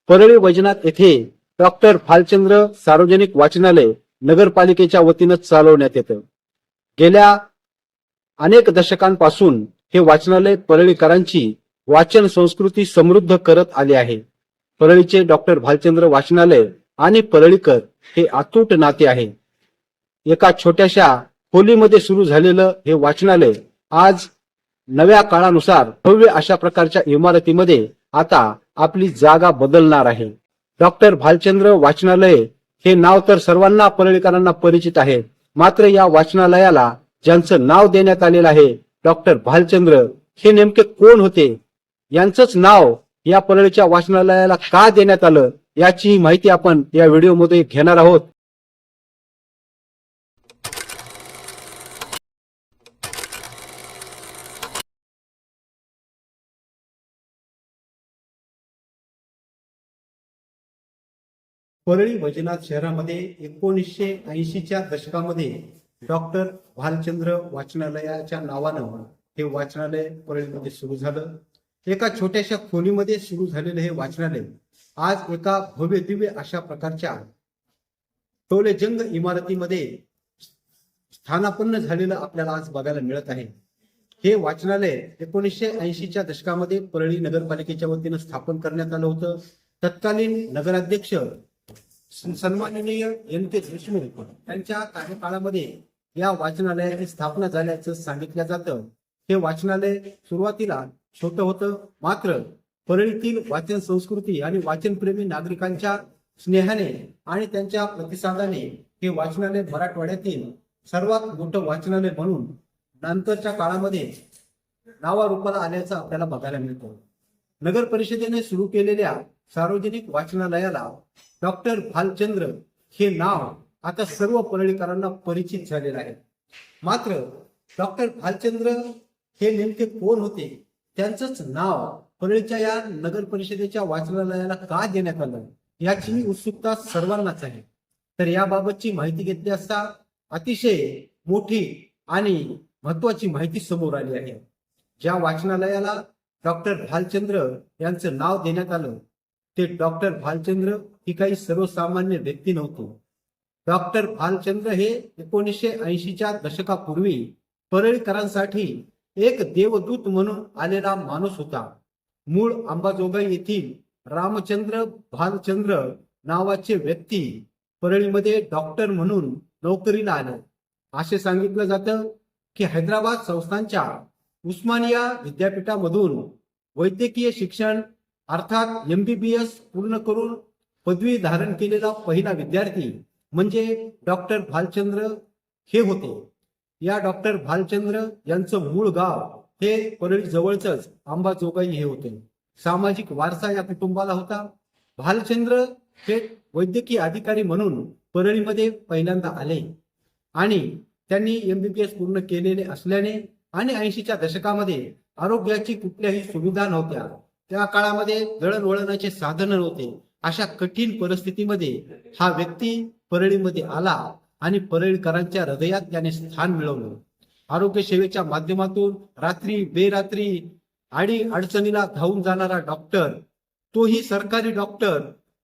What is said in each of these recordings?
परळी वैजनाथ येथे डॉक्टर भालचंद्र सार्वजनिक वाचनालय नगरपालिकेच्या वतीनं चालवण्यात येतं। गेल्या अनेक दशकांपासून हे वाचनालय परळीकरांची वाचन संस्कृती समृद्ध करत आले आहे। परळीचे डॉक्टर भालचंद्र वाचनालय आणि परळीकर हे अतूट नाते आहे। एका छोट्याशा खोलीमध्ये सुरू झालेलं हे वाचनालय आज नव्या काळानुसार भव्य अशा प्रकारच्या इमारतीमध्ये आता आपली जागा बदलणार आहे। डॉक्टर भालचंद्र वाचनालय हे नाव तर सर्वांना परळीकरांना परिचित आहे, मात्र या वाचनालयाला ज्यांचं नाव देण्यात आलेलं आहे डॉक्टर भालचंद्र हे नेमके कोण होते, यांचंच नाव या परळीच्या वाचनालयाला का देण्यात आलं याची माहिती आपण या व्हिडिओमध्ये घेणार आहोत। परळी वैजनाथ शहरामध्ये 1980च्या दशकामध्ये डॉक्टर भालचंद्र वाचनालयाच्या नावानं हे वाचनालय परळीमध्ये सुरू झालं। एका छोट्याशा खोलीमध्ये सुरू झालेलं हे वाचनालय आज एका भव्य दिव्य अशा प्रकारच्या टोलेजंग इमारतीमध्ये स्थानापन्न झालेलं आपल्याला आज बघायला मिळत आहे। हे वाचनालय 1980च्या दशकामध्ये परळी नगरपालिकेच्या वतीनं स्थापन करण्यात आलं होतं। तत्कालीन नगराध्यक्ष सन्माननीय एन.के. देशमुख यांच्या कार्यकाळामध्ये या वाचनालयाची स्थापना झाल्याचं सांगितलं जातं। हे वाचनालय सुरुवातीला छोटं होतं, मात्र परळीतील वाचन संस्कृती आणि वाचनप्रेमी नागरिकांच्या स्नेहाने आणि त्यांच्या प्रतिसादाने हे वाचनालय मराठवाड्यातील सर्वात मोठं वाचनालय म्हणून नंतरच्या काळामध्ये नावारूपाला आल्याचं आपल्याला बघायला मिळतं। नगर परिषदेने सुरू केलेल्या सार्वजनिक वाचनालयाला डॉक्टर भालचंद्र हे नाव आता सर्व परळीकरांना परिचित झालेलं आहे। मात्र डॉक्टर भालचंद्र हे नेमके कोण होते, त्यांचंच नाव परळीच्या या नगर परिषदेच्या वाचनालयाला का देण्यात आलं याची उत्सुकता सर्वांनाच आहे। तर याबाबतची माहिती घेतली असता अतिशय मोठी आणि महत्वाची माहिती समोर आली आहे। ज्या वाचनालयाला डॉक्टर भालचंद्र यांचं नाव देण्यात आलं ते डॉक्टर भालचंद्र ही काही सर्वसामान्य व्यक्ती नव्हती। डॉक्टर भालचंद्र हे 1980च्या दशकापूर्वी परळीकरांसाठी एक देवदूत म्हणून आलेला माणूस होता। मूळ अंबाजोगाई येथील रामचंद्र भालचंद्र नावाचे व्यक्ती परळीमध्ये डॉक्टर म्हणून नोकरीला आले। असे सांगितलं जातं की हैदराबाद संस्थानच्या उस्मानिया विद्यापीठामधून वैद्यकीय शिक्षण अर्थात MBBS पूर्ण करून पदवी धारण केलेला पहिला विद्यार्थी म्हणजे डॉक्टर भालचंद्र हे होते। या डॉक्टर भालचंद्र यांचं मूळ गाव हे परळी जवळच अंबाजोगाई हे होते। सामाजिक वारसा या कुटुंबाला होता। भालचंद्र हे वैद्यकीय अधिकारी म्हणून परळीमध्ये पहिल्यांदा आले आणि त्यांनी MBBS पूर्ण केलेले असल्याने आणि 80च्या दशकामध्ये आरोग्याची कुठल्याही सुविधा नव्हत्या, त्या काळामध्ये दळणवळणाचे साधन नव्हते। अशा कठीण परिस्थितीमध्ये हा व्यक्ती परळीमध्ये आला आणि परळीकरांच्या हृदयात त्याने स्थान मिळवलं। आरोग्य सेवेच्या माध्यमातून रात्री बेरात्री आडी अडचणीला धावून जाणारा डॉक्टर, तोही सरकारी डॉक्टर,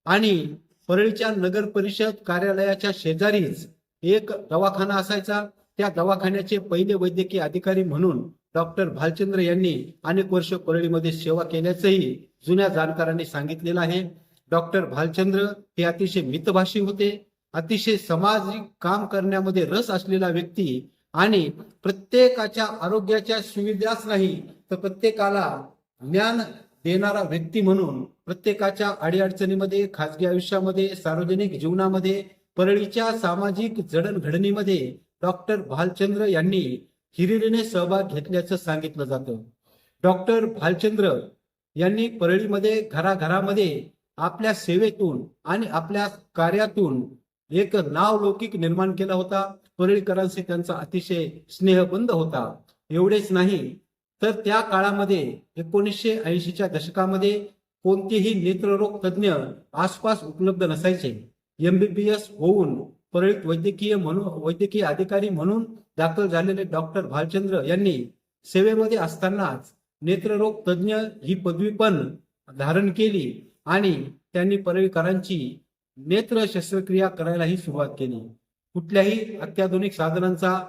आणि परळीच्या नगर परिषद कार्यालयाच्या शेजारीच एक दवाखाना असायचा। त्या दवाखान्याचे पहिले वैद्यकीय अधिकारी म्हणून डॉक्टर भालचंद्र यांनी अनेक वर्ष परळीमध्ये सेवा केल्याचंही जुन्या जाणकारांनी सांगितलेलं आहे। डॉक्टर भालचंद्र हे अतिशय मितभाषी होते, अतिशय सामाजिक काम करण्यामध्ये रस असलेला व्यक्ती आणि प्रत्येकाच्या आरोग्याच्या सुविधाच नाही तर प्रत्येकाला ज्ञान देणारा व्यक्ती म्हणून प्रत्येकाच्या अडीअडचणीमध्ये, खाजगी आयुष्यामध्ये, सार्वजनिक जीवनामध्ये, परळीच्या सामाजिक जडणघडणीमध्ये डॉक्टर भालचंद्र यांनी हिरिरीने सहभाग घेतल्याचं सांगितलं जातं। डॉक्टर भालचंद्र यांनी परळीमध्ये घराघरामध्ये आपल्या सेवेतून आणि आपल्या कार्यातून एक नावलौकिक निर्माण केला होता। परळीकरांशी त्यांचा अतिशय स्नेहबंध होता। एवढेच नाही तर त्या काळामध्ये 1980च्या दशकामध्ये कोणतेही नेत्ररोग तज्ञ आसपास उपलब्ध नसायचे। MBBS होऊन परळीत वैद्यकीय अधिकारी म्हणून दाखल झालेले डॉक्टर भालचंद्र यांनी सेवेमध्ये असतानाच नेत्ररोग तज्ञ ही पदवी पण धारण केली आणि त्यांनी परळीकरांची नेत्र शस्त्रक्रिया करायलाही सुरुवात केली. कुठल्याही अत्याधुनिक साधनांचा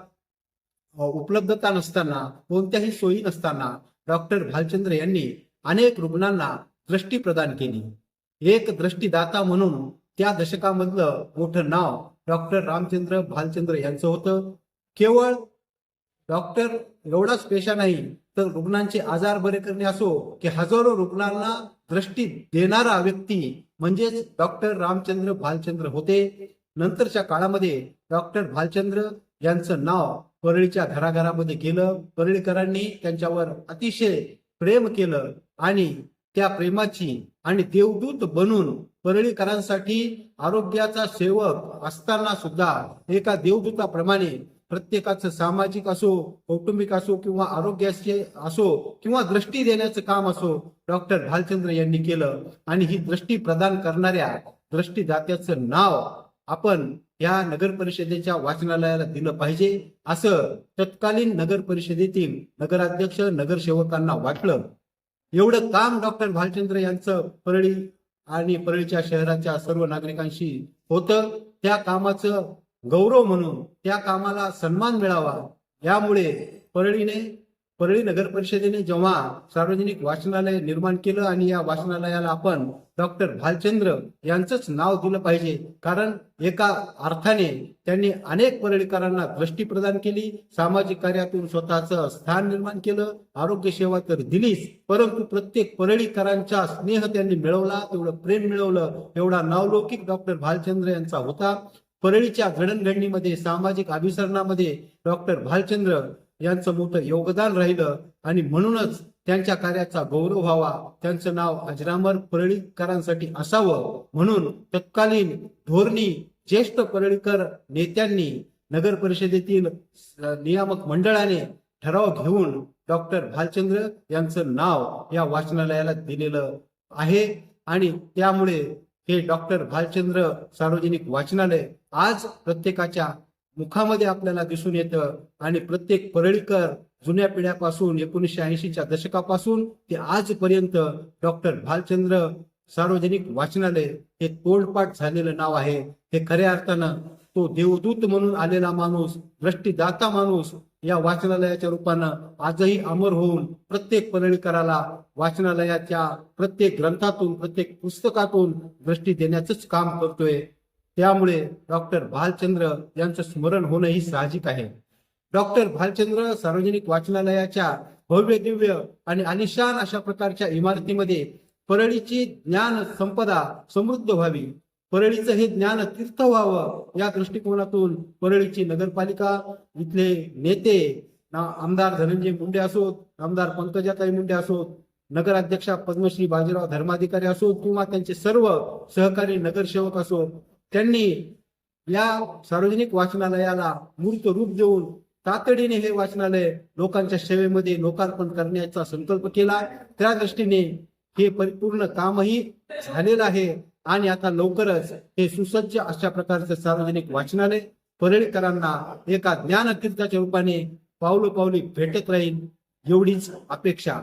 उपलब्धता नसताना, कोणत्याही सोयी नसताना डॉक्टर भालचंद्र यांनी अनेक रुग्णांना दृष्टी प्रदान केली. एक दृष्टीदाता म्हणून त्या दशकामधलं मोठं नाव डॉक्टर रामचंद्र भालचंद्र यांचं होतं. केवळ डॉक्टर एवढाच पेशा नाही, तर रुग्णांचे आजार बरे करणे असो की हजारो रुग्णांना दृष्टी देणारा व्यक्ती म्हणजेच डॉक्टर रामचंद्र भालचंद्र होते. नंतरच्या काळामध्ये डॉक्टर भालचंद्र यांचं नाव परळीच्या घराघरामध्ये गेलं. परळीकरांनी त्यांच्यावर अतिशय प्रेम केलं आणि त्या प्रेमाची आणि देवदूत बनून परळीकरांसाठी आरोग्याचा सेवक असताना सुद्धा एका देवदूताप्रमाणे प्रत्येकाचं सामाजिक असो, कौटुंबिक असो किंवा आरोग्याचे असो किंवा दृष्टी देण्याचं काम असो, डॉक्टर भालचंद्र यांनी केलं. आणि ही दृष्टी प्रदान करणाऱ्या दृष्टीदात्याचं नाव आपण या नगर परिषदेच्या वाचनालयाला दिलं पाहिजे, असं तत्कालीन नगर परिषदेतील नगराध्यक्ष नगरसेवकांना वाटलं. एवढं काम डॉक्टर भालचंद्र यांचं परळी आणि परळीच्या शहराच्या सर्व नागरिकांशी होतं. त्या कामाचं गौरव म्हणून, त्या कामाला सन्मान मिळावा यामुळे परळी नगर परिषदेने जेव्हा सार्वजनिक वाचनालय निर्माण केलं आणि या वाचनालयाला आपण डॉक्टर भालचंद्र यांचंच नाव दिलं पाहिजे, कारण एका अर्थाने त्यांनी अनेक परळीकरांना दृष्टी प्रदान केली, सामाजिक कार्यातून स्वतःचं स्थान निर्माण केलं, आरोग्य सेवा तर दिलीच, परंतु प्रत्येक परळीकरांचा स्नेह त्यांनी मिळवला, तेवढं प्रेम मिळवलं. एवढा नावलौकिक डॉक्टर भालचंद्र यांचा होता. परळीच्या जडणघडणीमध्ये, सामाजिक अभिसरणामध्ये डॉक्टर भालचंद्र यांचं मोठं योगदान राहिलं आणि म्हणूनच त्यांच्या कार्याचा गौरव व्हावा, त्यांचं नाव अजरामर परळीकरांसाठी असावं म्हणून तत्कालीन धोरणी ज्येष्ठ परळीकर नेत्यांनी नगर परिषदेतील नियामक मंडळाने ठराव घेऊन डॉक्टर भालचंद्र यांचं नाव या वाचनालयाला दिलेलं आहे. आणि त्यामुळे हे डॉक्टर भालचंद्र सार्वजनिक वाचनालय आज प्रत्येकाच्या मुखामध्ये आपल्याला दिसून येतं आणि प्रत्येक परळीकर जुन्या पिढ्यापासून 1980च्या दशकापासून ते आजपर्यंत डॉक्टर भालचंद्र सार्वजनिक वाचनालय हे तोंडपाठ झालेलं नाव आहे. हे खऱ्या अर्थानं तो देवदूत म्हणून आलेला माणूस, दृष्टीदाता माणूस या वाचनालयाच्या रूपानं आजही अमर होऊन प्रत्येक परळीकराला वाचनालयाच्या प्रत्येक ग्रंथातून, प्रत्येक पुस्तकातून दृष्टी देण्याचंच काम करतोय. त्यामुळे डॉक्टर भालचंद्र यांचं स्मरण होणं ही साहजिक आहे. डॉक्टर भालचंद्र सार्वजनिक वाचनालयाच्या भव्य दिव्य आणि आलिशान अशा प्रकारच्या इमारतीमध्ये परळीची ज्ञान संपदा समृद्ध व्हावी, परळीचं हे ज्ञान तीर्थ व्हावं या दृष्टिकोनातून परळीची नगरपालिका, इथले नेते आमदार धनंजय मुंडे असोत, आमदार पंकजाताई मुंडे असोत, नगराध्यक्षा पद्मश्री बाजीराव धर्माधिकारी असोत किंवा त्यांचे सर्व सहकारी नगरसेवक असोत, त्यांनी या सार्वजनिक वाचनालयाला मूर्त रूप देऊन तातडीने हे वाचनालय लोकांच्या सेवेमध्ये लोकार्पण करण्याचा संकल्प केला. त्या दृष्टीने हे परिपूर्ण कामही झालेलं आहे आणि आता लवकरच हे सुसज्ज अशा प्रकारचं सार्वजनिक वाचनालय परळीकरांना एका ज्ञानतीर्थाच्या रूपाने पावलोपावली भेटत राहील एवढीच अपेक्षा.